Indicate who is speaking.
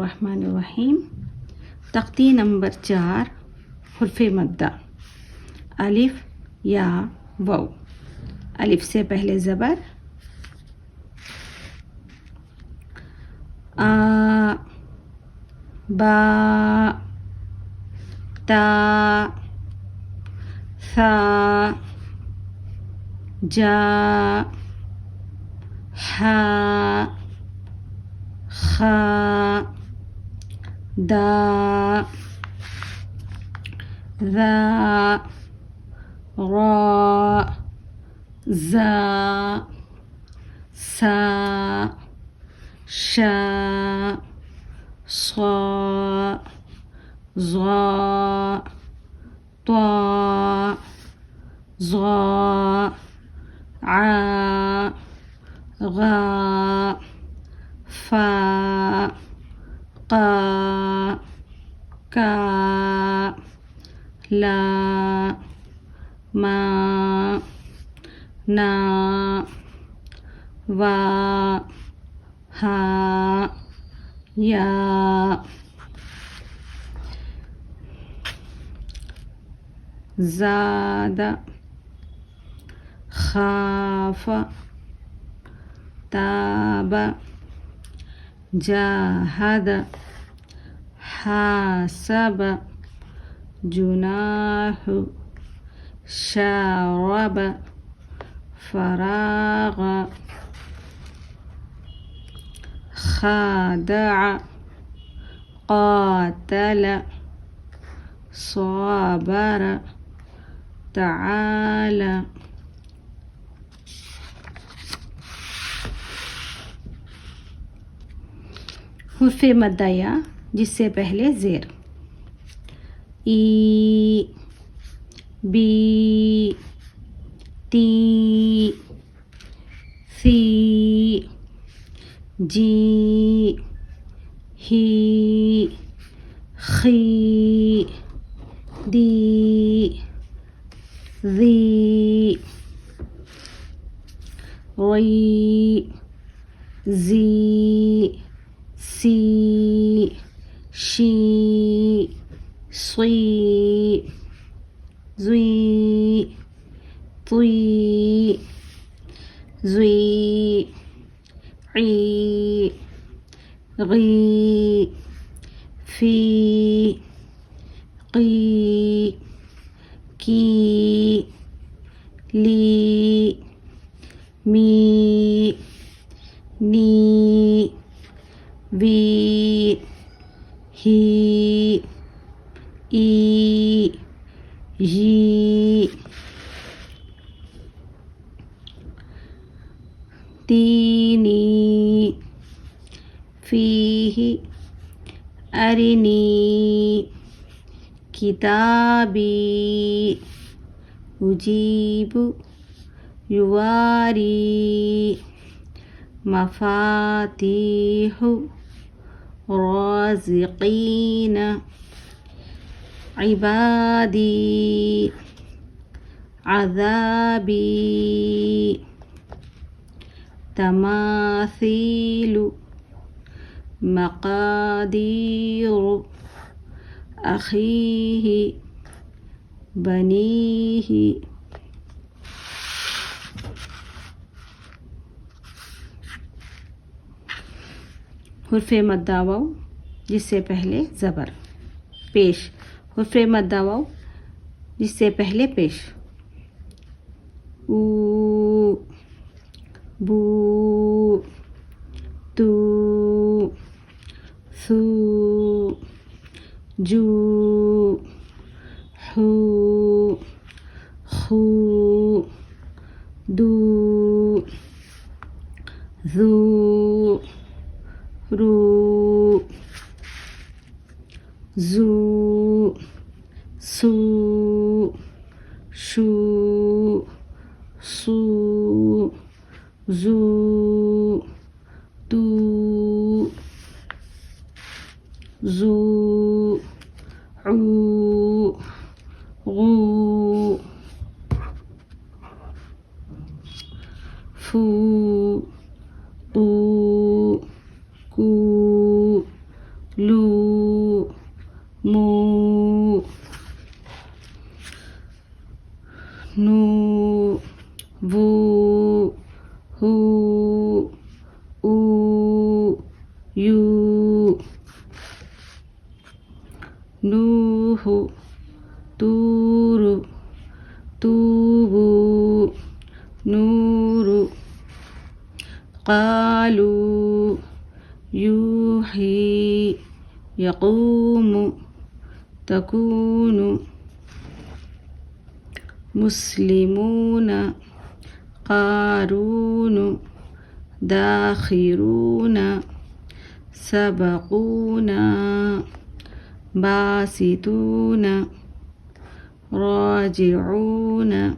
Speaker 1: बिस्मिल्लाहिर्रहमानिर्रहीम। तख्ती नंबर 4 हुर्फ मद्दा अलिफ या वाव। अलिफ से पहले ज़बर आ, बा, ता, सा, जा, हा, खा, दा, ज़ा, रा, ज़ा, सा, शा, صا، ظا، طا، ظا، ع، غا، فا، قا، का, ला, मा, ना, वा, हा, या, ज़ादा, खाफ, ताब, जाहद, हासब, जुनाह, शारब, फराग, खादअ, قاتل, صابر, تعالى। हुर्फ मद्दा या जिससे पहले ज़ेर ई, बी, ती, सी, जी, ही, खी, दी, ज़ी, री, ज़ी, सी, शी, सी, ज़ी, ती, ज़ी, ई, गी, फी, की, ली, मी, नी, वी, ही, ई, जी, तीनी, फीही, अरिनी, किताबी, उजीबु, युवारी, मफातीहु, राज़िक़ीन, इबादी, अज़ाबी, तमासीलु, मक़ादीर, अखीही, बनीही। हुर्फ मद्दा वाव जिससे पहले ज़बर पेश। हुर्फ मद्दा वाव जिससे पहले पेश ऊ, बू, तू, सू, जू, हू, खू, दू, ज़ू, रू, ज़ू, सू, शू, सू, ज़ू, तू, ज़ू, ऊ, गू, फू, ऊ, कू, لو مو نو فو هو او يو نوح طور طوب نور قالوا يوحي يقوم تكون مسلمون قارون داخرون سبقونا باسطون راجعون